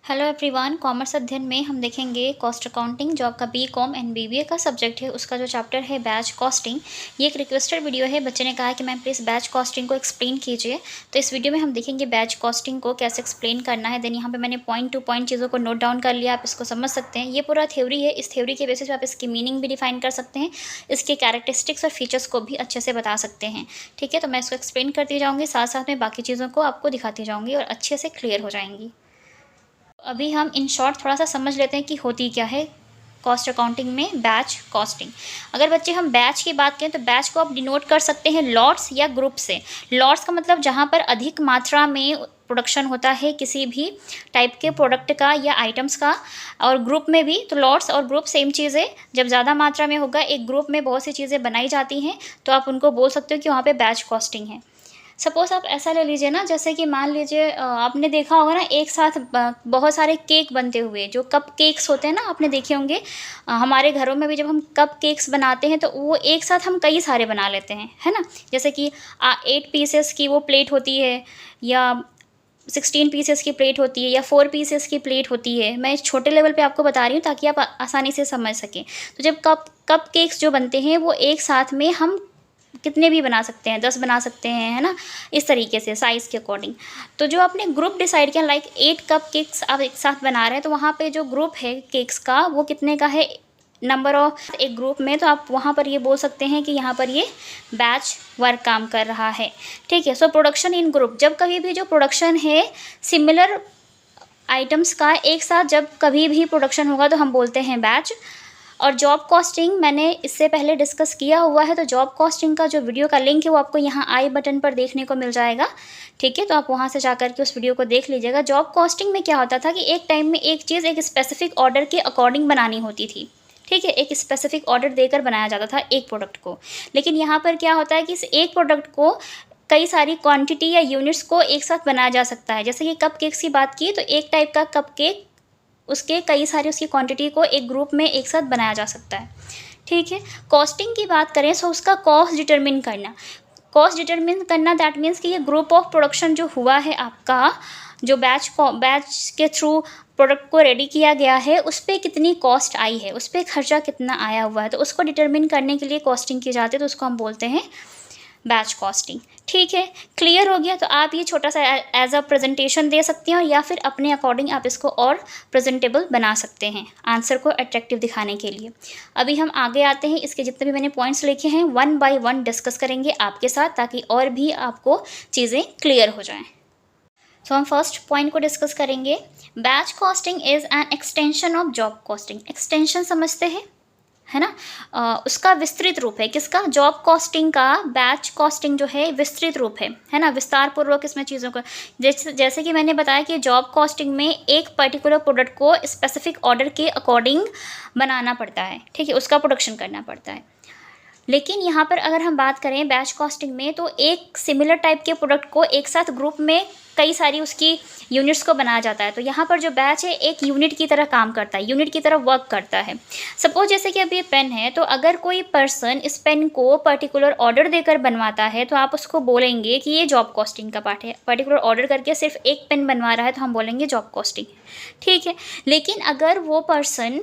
Hello everyone, commerce अध्ययन में हम देखेंगे कॉस्ट अकाउंटिंग जो आपका बीकॉम एंड बीबीए का सब्जेक्ट है। उसका जो चैप्टर है बैच कॉस्टिंग। ये एक रिक्वेस्टेड वीडियो है। बच्चे ने कहा कि मैम प्लीज़ बैच कॉस्टिंग को एक्सप्लेन कीजिए। तो इस वीडियो में हम देखेंगे बैच कॉस्टिंग को कैसे एक्सप्लेन करना है। देन यहाँ पे मैंने पॉइंट टू पॉइंट चीज़ों को नोट डाउन कर लिया, आप इसको समझ सकते हैं। ये पूरा थ्योरी है। इस थ्योरी के बेसिस पे आप इसकी मीनिंग भी डिफाइन कर सकते हैं, इसके कैरेक्टरिस्टिक्स और फीचर्स को भी अच्छे से बता सकते हैं। ठीक है, तो मैं इसको एक्सप्लेन करती जाऊँगी, साथ साथ में बाकी चीज़ों को आपको दिखाती जाऊँगी और अच्छे से क्लियर हो जाएंगी। अभी हम इन शॉर्ट थोड़ा सा समझ लेते हैं कि होती क्या है कॉस्ट अकाउंटिंग में बैच कॉस्टिंग। अगर बच्चे हम बैच की बात करें तो बैच को आप डिनोट कर सकते हैं लॉट्स या ग्रुप से। लॉट्स का मतलब जहाँ पर अधिक मात्रा में प्रोडक्शन होता है किसी भी टाइप के प्रोडक्ट का या आइटम्स का, और ग्रुप में भी। तो लॉट्स और ग्रुप सेम चीज़ है। जब ज़्यादा मात्रा में होगा, एक ग्रुप में बहुत सी चीज़ें बनाई जाती हैं, तो आप उनको बोल सकते हो कि वहाँ पे बैच कॉस्टिंग है। सपोज़ आप ऐसा ले लीजिए ना, जैसे कि मान लीजिए आपने देखा होगा ना एक साथ बहुत सारे केक बनते हुए, जो कप केक्स होते हैं ना, आपने देखे होंगे। हमारे घरों में भी जब हम कप केक्स बनाते हैं तो वो एक साथ हम कई सारे बना लेते हैं, है ना। जैसे कि 8 पीसेस की वो प्लेट होती है, या 16 पीसेस की प्लेट होती है, या 4 पीसेस की प्लेट होती है। मैं इस छोटे लेवल पे आपको बता रही हूँ ताकि आप आसानी से समझ सकें। तो जब कप केक्स जो बनते हैं वो एक साथ में हम कितने भी बना सकते हैं, 10 बना सकते हैं, है ना, इस तरीके से साइज़ के अकॉर्डिंग। तो जो आपने ग्रुप डिसाइड किया, लाइक 8 कप केक्स आप एक साथ बना रहे हैं, तो वहाँ पे जो ग्रुप है केक्स का वो कितने का है, नंबर ऑफ एक ग्रुप में। तो आप वहाँ पर ये बोल सकते हैं कि यहाँ पर ये बैच वर्क काम कर रहा है। ठीक है। सो प्रोडक्शन इन ग्रुप, जब कभी भी जो प्रोडक्शन है सिमिलर आइटम्स का एक साथ जब कभी भी प्रोडक्शन होगा तो हम बोलते हैं बैच। और जॉब कॉस्टिंग मैंने इससे पहले डिस्कस किया हुआ है, तो जॉब कॉस्टिंग का जो वीडियो का लिंक है वो आपको यहाँ आई बटन पर देखने को मिल जाएगा। ठीक है, तो आप वहाँ से जाकर के उस वीडियो को देख लीजिएगा। जॉब कॉस्टिंग में क्या होता था कि एक टाइम में एक चीज़ एक स्पेसिफिक ऑर्डर के अकॉर्डिंग बनानी होती थी। ठीक है, एक स्पेसिफिक ऑर्डर देकर बनाया जाता था एक प्रोडक्ट को। लेकिन यहाँ पर क्या होता है कि इस एक प्रोडक्ट को कई सारी क्वांटिटी या यूनिट्स को एक साथ बनाया जा सकता है। जैसे कि कप केक्स की बात की, तो एक टाइप का कप केक उसके कई सारी उसकी क्वांटिटी को एक ग्रुप में एक साथ बनाया जा सकता है। ठीक है। कॉस्टिंग की बात करें तो उसका कॉस्ट डिटरमिन करना, दैट मीन्स कि ये ग्रुप ऑफ प्रोडक्शन जो हुआ है आपका, जो बैच के थ्रू प्रोडक्ट को रेडी किया गया है, उस पर कितनी कॉस्ट आई है, उस पर खर्चा कितना आया हुआ है, तो उसको डिटरमिन करने के लिए कॉस्टिंग की जाती है। तो उसको हम बोलते हैं बैच कॉस्टिंग। ठीक है, क्लियर हो गया। तो आप ये छोटा सा एज अ प्रेजेंटेशन दे सकते हैं, या फिर अपने अकॉर्डिंग आप इसको और प्रेजेंटेबल बना सकते हैं आंसर को अट्रैक्टिव दिखाने के लिए। अभी हम आगे आते हैं, इसके जितने भी मैंने पॉइंट्स लिखे हैं वन बाय वन डिस्कस करेंगे आपके साथ, ताकि और भी आपको चीज़ें क्लियर हो जाएं। तो हम फर्स्ट पॉइंट को डिस्कस करेंगे। Batch costing is an extension of job costing. Extension समझते हैं, है ना। उसका विस्तृत रूप है किसका, जॉब कॉस्टिंग का। बैच कॉस्टिंग जो है विस्तृत रूप है ना, विस्तार पूर्वक इसमें चीज़ों का। जैसे कि मैंने बताया कि जॉब कॉस्टिंग में एक पर्टिकुलर प्रोडक्ट को स्पेसिफिक ऑर्डर के अकॉर्डिंग बनाना पड़ता है। ठीक है, उसका प्रोडक्शन करना पड़ता है। लेकिन यहाँ पर अगर हम बात करें बैच कॉस्टिंग में, तो एक सिमिलर टाइप के प्रोडक्ट को एक साथ ग्रुप में कई सारी उसकी यूनिट्स को बनाया जाता है। तो यहाँ पर जो बैच है एक यूनिट की तरह काम करता है, यूनिट की तरह वर्क करता है। सपोज जैसे कि अब ये पेन है, तो अगर कोई पर्सन इस पेन को पर्टिकुलर ऑर्डर देकर बनवाता है, तो आप उसको बोलेंगे कि ये जॉब कॉस्टिंग का पार्ट है। पर्टिकुलर ऑर्डर करके सिर्फ एक पेन बनवा रहा है, तो हम बोलेंगे जॉब कॉस्टिंग। ठीक है। लेकिन अगर वो पर्सन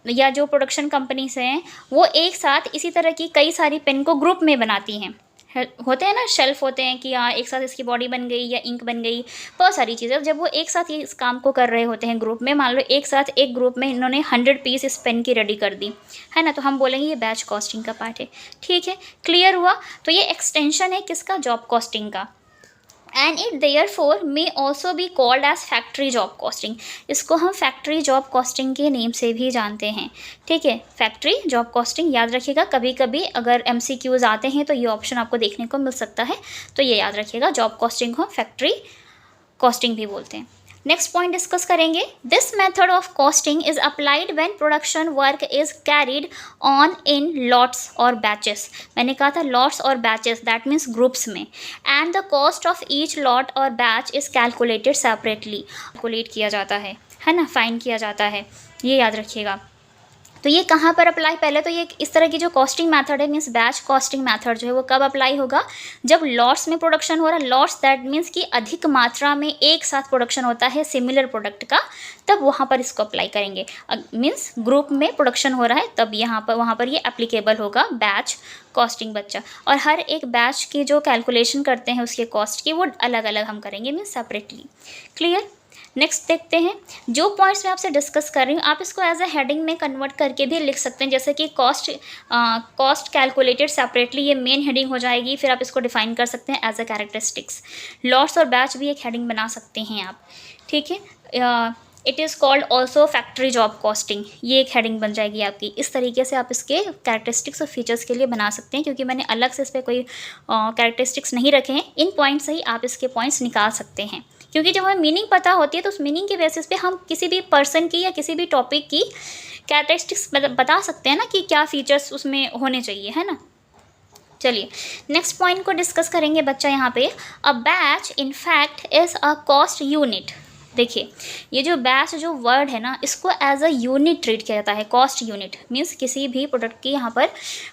या जो प्रोडक्शन कंपनीज हैं वो एक साथ इसी तरह की कई सारी पेन को ग्रुप में बनाती हैं, होते हैं ना, शेल्फ होते हैं कि हाँ एक साथ इसकी बॉडी बन गई या इंक बन गई, बहुत सारी चीज़ें। जब वो एक साथ ये इस काम को कर रहे होते हैं ग्रुप में, मान लो एक साथ एक ग्रुप में इन्होंने 100 पीस इस पेन की रेडी कर दी, है ना, तो हम बोलेंगे ये बैच कॉस्टिंग का पार्ट है। ठीक है, क्लियर हुआ। तो ये एक्सटेंशन है किसका, जॉब कॉस्टिंग का। And it therefore may also be called as factory job costing. इसको हम फैक्ट्री जॉब कॉस्टिंग के नेम से भी जानते हैं। ठीक है, फैक्ट्री जॉब कॉस्टिंग याद रखिएगा। कभी कभी अगर MCQs आते हैं तो ये ऑप्शन आपको देखने को मिल सकता है, तो ये याद रखिएगा। जॉब कॉस्टिंग को फैक्ट्री कॉस्टिंग भी बोलते हैं। नेक्स्ट पॉइंट डिस्कस करेंगे। This method of costing is applied when production work is carried on in lots और बैचेस। मैंने कहा था लॉट्स और बैचेस, दैट मीन्स ग्रुप्स में। And the cost of each lot or batch is calculated separately. Calculate किया जाता है ना, फाइन किया जाता है, ये याद रखिएगा। तो ये कहाँ पर अप्लाई, पहले तो ये इस तरह की जो कॉस्टिंग मेथड है मीन्स बैच कॉस्टिंग मेथड जो है वो कब अप्लाई होगा, जब लॉट्स में प्रोडक्शन हो रहा है। लॉट्स दैट मीन्स कि अधिक मात्रा में एक साथ प्रोडक्शन होता है सिमिलर प्रोडक्ट का, तब वहाँ पर इसको अप्लाई करेंगे। मीन्स ग्रुप में प्रोडक्शन हो रहा है तब यहाँ पर वहाँ पर ये एप्लीकेबल होगा बैच कॉस्टिंग बच्चा। और हर एक बैच की जो कैलकुलेशन करते हैं उसके कॉस्ट की वो अलग अलग हम करेंगे मीन्स सेपरेटली। क्लियर। नेक्स्ट देखते हैं, जो पॉइंट्स मैं आपसे डिस्कस कर रही हूँ आप इसको एज ए हेडिंग में कन्वर्ट करके भी लिख सकते हैं, जैसे कि कॉस्ट कैलकुलेटेड सेपरेटली, ये मेन हेडिंग हो जाएगी। फिर आप इसको डिफाइन कर सकते हैं एज ए कैरेक्टरिस्टिक्स। लॉट्स और बैच भी एक हेडिंग बना सकते हैं आप, ठीक है। It is called also factory job costing, ये एक हेडिंग बन जाएगी आपकी। इस तरीके से आप इसके कैरेक्टरिस्टिक्स और फीचर्स के लिए बना सकते हैं, क्योंकि मैंने अलग से इस पर कोई कैरेक्टरिस्टिक्स नहीं रखे हैं। इन पॉइंट्स से ही आप इसके पॉइंट्स निकाल सकते हैं, क्योंकि जब हमें मीनिंग पता होती है तो उस मीनिंग के बेसिस पे हम किसी भी पर्सन की या किसी भी टॉपिक की कैरेक्टरिस्टिक्स बता सकते हैं ना कि क्या फीचर्स उसमें होने चाहिए, है ना। चलिए नेक्स्ट पॉइंट को डिस्कस करेंगे बच्चा। यहाँ पे a batch in fact is a cost unit. देखिए ये जो बैच जो वर्ड है ना, इसको एज अ यूनिट ट्रीट किया जाता है। कॉस्ट यूनिट मीन्स किसी भी प्रोडक्ट की यहाँ पर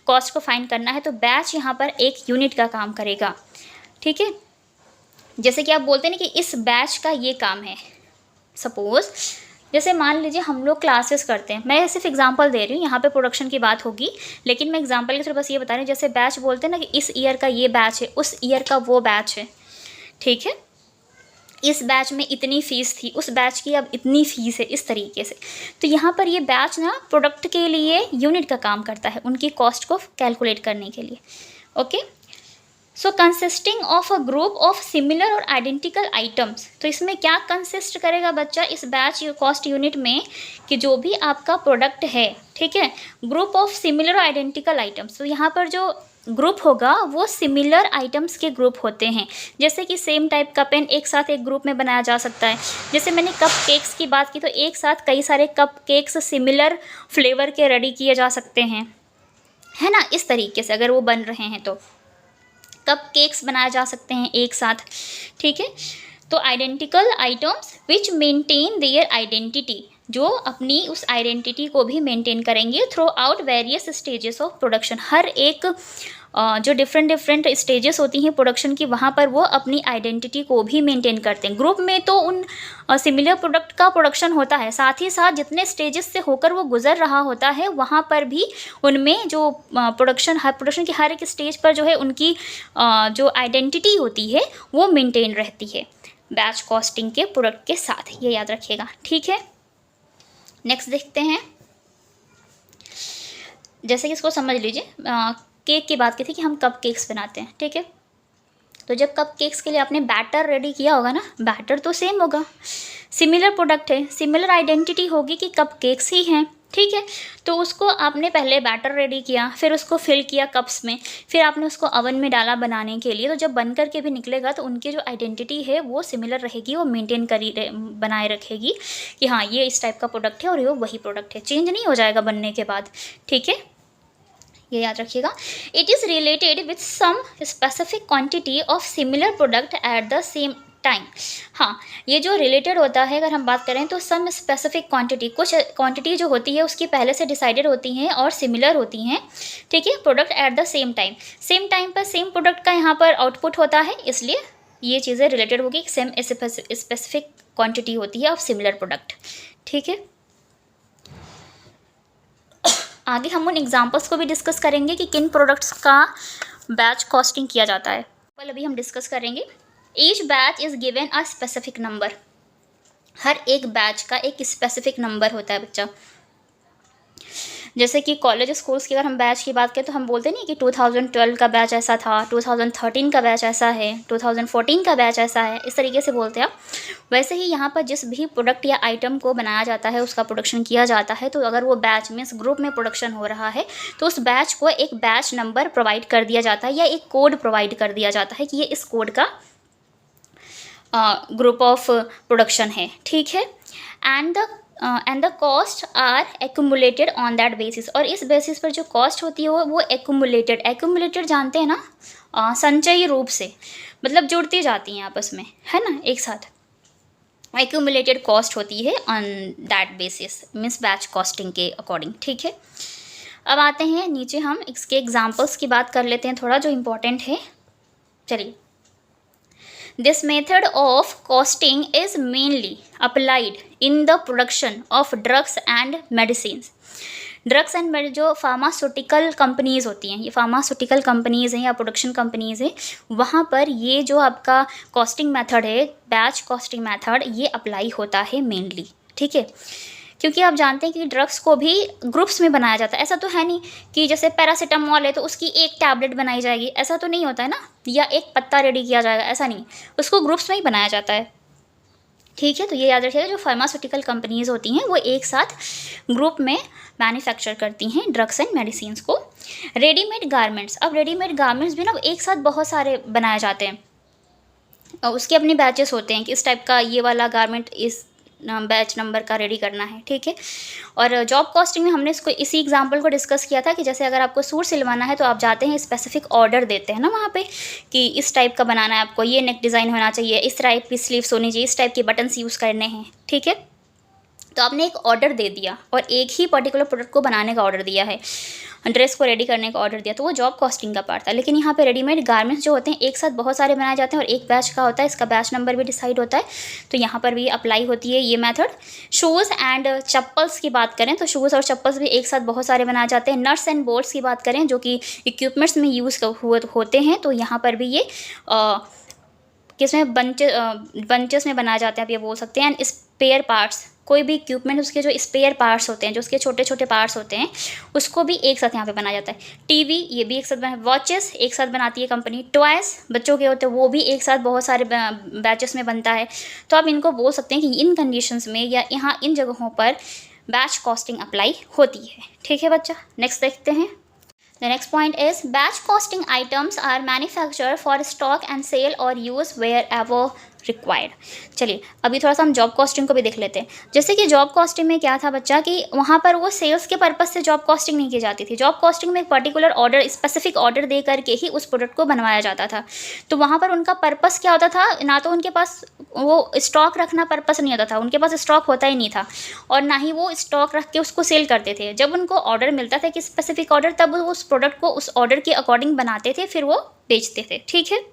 कॉस्ट को फाइंड करना है तो बैच यहाँ पर एक यूनिट का काम करेगा, ठीक है। जैसे कि आप बोलते हैं ना कि इस बैच का ये काम है। सपोज़ जैसे मान लीजिए हम लोग क्लासेस करते हैं, मैं सिर्फ एग्जांपल दे रही हूँ, यहाँ पे प्रोडक्शन की बात होगी लेकिन मैं एग्जांपल के थ्रू बस ये बता रही हूँ। जैसे बैच बोलते हैं ना कि इस ईयर का ये बैच है, उस ईयर का वो बैच है, ठीक है। इस बैच में इतनी फ़ीस थी, उस बैच की अब इतनी फ़ीस है, इस तरीके से। तो यहाँ पर ये बैच ना प्रोडक्ट के लिए यूनिट का काम करता है, उनकी कॉस्ट को कैलकुलेट करने के लिए। Okay, so consisting of a group of similar और आइडेंटिकल आइटम्स। तो इसमें क्या कंसिस्ट करेगा बच्चा इस बैच कॉस्ट यूनिट में, कि जो भी आपका प्रोडक्ट है, ठीक है, ग्रुप ऑफ सिमिलर और आइडेंटिकल आइटम्स। तो यहाँ पर जो ग्रुप होगा वो सिमिलर आइटम्स के ग्रुप होते हैं। जैसे कि सेम टाइप का पेन एक साथ एक ग्रुप में बनाया जा सकता है। जैसे मैंने कप केक्स की बात की तो एक साथ कई सारे कप केक्स सिमिलर फ्लेवर के रेडी किए जा सकते हैं, है ना। इस तरीके से अगर वो बन रहे हैं तो कप केक्स बनाए जा सकते हैं एक साथ, ठीक है। तो identical items which maintain their identity, जो अपनी उस आइडेंटिटी को भी मेंटेन करेंगे throughout various stages of production. हर एक जो डिफरेंट स्टेजेस होती हैं प्रोडक्शन की, वहाँ पर वो अपनी आइडेंटिटी को भी मेंटेन करते हैं। ग्रुप में तो उन सिमिलर प्रोडक्ट का प्रोडक्शन होता है, साथ ही साथ जितने स्टेजेस से होकर वो गुजर रहा होता है वहाँ पर भी उनमें जो प्रोडक्शन की हर एक स्टेज पर जो है उनकी जो आइडेंटिटी होती है वो मेंटेन रहती है बैच कॉस्टिंग के प्रोडक्ट के साथ, ये याद रखिएगा, ठीक है। नेक्स्ट देखते हैं, जैसे कि इसको समझ लीजिए, केक की बात की थी कि हम कप केक्स बनाते हैं, ठीक है। तो जब कप केक्स के लिए आपने बैटर रेडी किया होगा ना, बैटर तो सेम होगा, सिमिलर प्रोडक्ट है, सिमिलर आइडेंटिटी होगी कि कप केक्स ही हैं, ठीक है। तो उसको आपने पहले बैटर रेडी किया, फिर उसको फिल किया कप्स में, फिर आपने उसको अवन में डाला बनाने के लिए। तो जब बन कर के भी निकलेगा तो उनकी जो आइडेंटिटी है वो सिमिलर रहेगी, वो मेंटेन बनाए रखेगी कि हाँ ये इस टाइप का प्रोडक्ट है और ये वही प्रोडक्ट है, चेंज नहीं हो जाएगा बनने के बाद, ठीक है। ये याद रखिएगा। It is related with some specific quantity of similar product at the same time. हाँ, ये जो रिलेटेड होता है अगर हम बात करें तो सम स्पेसिफिक क्वांटिटी, कुछ क्वांटिटी जो होती है उसकी पहले से डिसाइडेड होती हैं और सिमिलर होती हैं, ठीक है, product at the same time. Same time पर सेम प्रोडक्ट का यहाँ पर आउटपुट होता है, इसलिए ये चीज़ें रिलेटेड होगी। सेम स्पेसिफिक क्वांटिटी होती है ऑफ सिमिलर प्रोडक्ट, ठीक है। आगे हम उन एग्जांपल्स को भी डिस्कस करेंगे कि किन प्रोडक्ट्स का बैच कॉस्टिंग किया जाता है। कल अभी हम डिस्कस करेंगे। Each batch is given a specific number. हर एक बैच का एक स्पेसिफिक नंबर होता है बच्चा। जैसे कि कॉलेज स्कूल्स की अगर हम बैच की बात करें तो हम बोलते नहीं कि 2012 का बैच ऐसा था, 2013 का बैच ऐसा है, 2014 का बैच ऐसा है, इस तरीके से बोलते हैं आप। वैसे ही यहाँ पर जिस भी प्रोडक्ट या आइटम को बनाया जाता है, उसका प्रोडक्शन किया जाता है, तो अगर वो बैच मीन्स ग्रुप में प्रोडक्शन हो रहा है तो उस बैच को एक बैच नंबर प्रोवाइड कर दिया जाता है या एक कोड प्रोवाइड कर दिया जाता है कि ये इस कोड का ग्रुप ऑफ प्रोडक्शन है, ठीक है। And the cost are accumulated on that basis. और इस बेसिस पर जो कॉस्ट होती है वो एक्यूमुलेटेड जानते हैं ना, संचयी रूप से, मतलब जुड़ती जाती हैं आपस में, है ना, एक साथ। एक्यूमुलेटेड कॉस्ट होती है on that basis, means batch costing के अकॉर्डिंग। ठीक है, अब आते हैं नीचे, हम इसके एग्जाम्पल्स की बात कर लेते हैं थोड़ा, जो इम्पोर्टेंट है। चलिए, this method of costing is mainly applied in the production of drugs and medicine. Drugs and जो फार्मास्यूटिकल कंपनीज़ होती हैं, ये फार्मास्यूटिकल कंपनीज़ हैं या प्रोडक्शन कंपनीज़ हैं, वहाँ पर ये जो आपका कॉस्टिंग मेथड है, बैच कॉस्टिंग मेथड, ये अप्लाई होता है मेनली। ठीक है, क्योंकि आप जानते हैं कि ड्रग्स को भी ग्रुप्स में बनाया जाता है। ऐसा तो है नहीं कि जैसे पैरासीटामॉल है तो उसकी एक टैबलेट बनाई जाएगी, ऐसा तो नहीं होता है ना, या एक पत्ता रेडी किया जाएगा, ऐसा नहीं, उसको ग्रुप्स में ही बनाया जाता है। ठीक है, तो ये याद रखिएगा, जो फार्मास्यूटिकल कंपनीज़ होती हैं वो एक साथ ग्रुप में मैन्युफैक्चर करती हैं ड्रग्स एंड मेडिसिन को। रेडीमेड गारमेंट्स, अब रेडीमेड गारमेंट्स भी ना एक साथ बहुत सारे बनाए जाते हैं, और उसके अपने बैचेस होते हैं कि इस टाइप का ये वाला गारमेंट इस बैच नंबर का रेडी करना है। ठीक है, और जॉब कॉस्टिंग में हमने इसको इसी एग्जांपल को डिस्कस किया था कि जैसे अगर आपको सूट सिलवाना है तो आप जाते हैं, स्पेसिफिक ऑर्डर देते हैं ना वहाँ पे कि इस टाइप का बनाना है आपको, ये नेक डिज़ाइन होना चाहिए, इस टाइप की स्लीव्स होनी चाहिए, इस टाइप के बटन्स यूज़ करने हैं। ठीक है, तो आपने एक ऑर्डर दे दिया और एक ही पर्टिकुलर प्रोडक्ट को बनाने का ऑर्डर दिया है, ड्रेस को रेडी करने का ऑर्डर दिया, तो वो जॉब कॉस्टिंग का पार्ट था। लेकिन यहाँ पे रेडीमेड गारमेंट्स जो होते हैं एक साथ बहुत सारे बनाए जाते हैं और एक बैच का होता है, इसका बैच नंबर भी डिसाइड होता है, तो यहाँ पर भी अप्लाई होती है ये मेथड। शूज़ एंड चप्पल्स की बात करें तो शूज़ और चप्पल्स भी एक साथ बहुत सारे बनाए जाते हैं। नट्स एंड बोल्ट्स की बात करें जो कि इक्विपमेंट्स में यूज़ होते हैं, तो यहाँ पर भी ये किसमें बंचेस में बनाए जाते हैं, आप ये बोल सकते हैं। एंड स्पेयर पार्ट्स, कोई भी इक्विपमेंट उसके जो स्पेयर पार्ट्स होते हैं, जो उसके छोटे छोटे पार्ट्स होते हैं, उसको भी एक साथ यहाँ पे बनाया जाता है। टीवी, ये भी एक साथ बना, वॉचेस एक साथ बनाती है कंपनी। टॉयज़ बच्चों के होते हैं, वो भी एक साथ बहुत सारे बैचेस में बनता है। तो आप इनको बोल सकते हैं कि इन कंडीशंस में या यहाँ इन जगहों पर बैच कॉस्टिंग अप्लाई होती है। ठीक है बच्चा, नेक्स्ट देखते हैं। The next point is batch costing items are manufactured for stock and sale or use wherever required. चलिए, अभी थोड़ा सा हम जॉब कॉस्टिंग को भी देख लेते हैं। जैसे कि जॉब कॉस्टिंग में क्या था बच्चा कि वहाँ पर वो सेल्स के पर्पज़ से जॉब कॉस्टिंग नहीं की जाती थी। जॉब कॉस्टिंग में एक पर्टिकुलर ऑर्डर, स्पेसिफिक ऑर्डर दे करके ही उस प्रोडक्ट को बनवाया जाता था। तो वहाँ पर उनका पर्पज़ क्या होता था, ना तो उनके पास वो स्टॉक रखना पर्पज़ नहीं होता था, उनके पास स्टॉक होता ही नहीं था, और ना ही वो स्टॉक रख के उसको सेल करते थे। जब उनको ऑर्डर मिलता था कि स्पेसिफिक ऑर्डर, तब वो उस प्रोडक्ट को उस ऑर्डर के अकॉर्डिंग बनाते थे, फिर वो बेचते थे। ठीक है,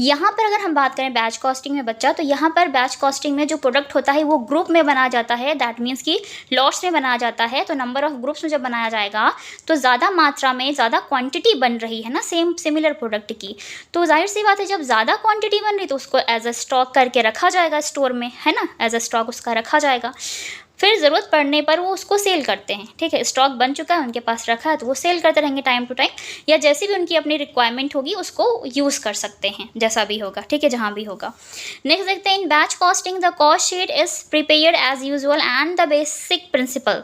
यहाँ पर अगर हम बात करें बैच कॉस्टिंग में बच्चा, तो यहाँ पर बैच कॉस्टिंग में जो प्रोडक्ट होता है वो ग्रुप में बनाया जाता है। दैट मीन्स कि लॉट्स में बनाया जाता है। तो नंबर ऑफ ग्रुप्स में जब बनाया जाएगा तो ज़्यादा मात्रा में ज़्यादा क्वांटिटी बन रही है ना सिमिलर प्रोडक्ट की, तो जाहिर सी बात है जब ज़्यादा क्वांटिटी बन रही तो उसको एज अ स्टॉक करके रखा जाएगा स्टोर में, है ना, एज अ स्टॉक उसका रखा जाएगा। फिर ज़रूरत पड़ने पर वो उसको सेल करते हैं। ठीक है, स्टॉक बन चुका है, उनके पास रखा है, तो वो सेल करते रहेंगे टाइम टू टाइम, या जैसी भी उनकी अपनी रिक्वायरमेंट होगी उसको यूज़ कर सकते हैं, जैसा भी होगा। ठीक है, जहाँ भी होगा। नेक्स्ट देखते हैं, in batch costing the cost sheet is prepared as usual and the basic principle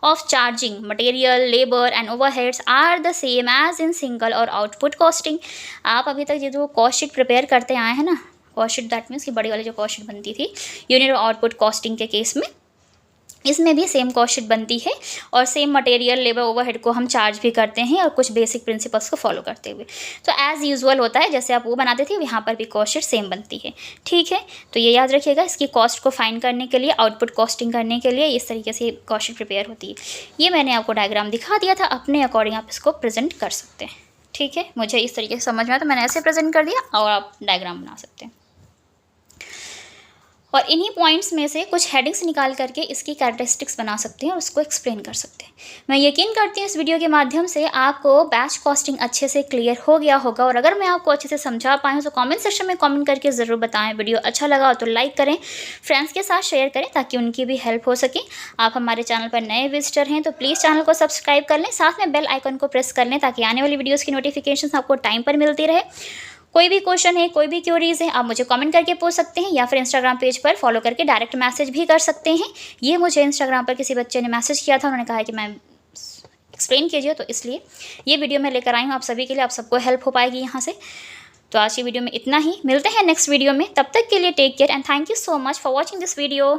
of charging material, labour and overheads are the same as in single or output costing. आप अभी तक जो कॉस्ट शीट प्रिपेयर करते आए हैं ना, cost sheet that means कि बड़ी वाली जो कॉस्ट शीट बनती थी यूनिट और आउटपुट कॉस्टिंग के केस में, इसमें भी सेम कॉस्ट शीट बनती है और सेम मटेरियल, लेबर, ओवरहेड को हम चार्ज भी करते हैं और कुछ बेसिक प्रिंसिपल्स को फॉलो करते हुए। तो एज़ यूजुअल होता है, जैसे आप वो बनाते थे यहाँ पर भी कॉस्ट शीट सेम बनती है। ठीक है, तो ये याद रखिएगा, इसकी कॉस्ट को फाइंड करने के लिए, आउटपुट कॉस्टिंग करने के लिए इस तरीके से कॉस्ट शीट प्रिपेयर होती है। ये मैंने आपको डायग्राम दिखा दिया था, अपने अकॉर्डिंग आप इसको प्रेजेंट कर सकते हैं। ठीक है, मुझे इस तरीके से समझ में आया तो मैंने ऐसे प्रेजेंट कर दिया और आप डायग्राम बना सकते हैं। और इन्हीं पॉइंट्स में से कुछ हेडिंग्स निकाल करके इसकी कैरेक्टरिस्टिक्स बना सकते हैं और उसको एक्सप्लेन कर सकते हैं। मैं यकीन करती हूँ इस वीडियो के माध्यम से आपको बैच कॉस्टिंग अच्छे से क्लियर हो गया होगा, और अगर मैं आपको अच्छे से समझा पाई हूँ तो कमेंट सेक्शन में कमेंट करके ज़रूर बताएं। वीडियो अच्छा लगा हो तो लाइक करें, फ्रेंड्स के साथ शेयर करें ताकि उनकी भी हेल्प हो सके। आप हमारे चैनल पर नए विजिटर हैं तो प्लीज़ चैनल को सब्सक्राइब कर लें, साथ में बेल आइकन को प्रेस कर लें ताकि आने वाली वीडियोज़ की नोटिफिकेशन आपको टाइम पर मिलती रहे। कोई भी क्वेश्चन है, कोई भी क्वेरीज है, आप मुझे कमेंट करके पूछ सकते हैं या फिर इंस्टाग्राम पेज पर फॉलो करके डायरेक्ट मैसेज भी कर सकते हैं। ये मुझे इंस्टाग्राम पर किसी बच्चे ने मैसेज किया था, उन्होंने कहा कि मैम एक्सप्लेन कीजिए, तो इसलिए ये वीडियो मैं लेकर आई हूँ आप सभी के लिए, आप सबको हेल्प हो पाएगी यहाँ से। तो आज की वीडियो में इतना ही, मिलते हैं नेक्स्ट वीडियो में, तब तक के लिए take care and thank you so much for watching this video.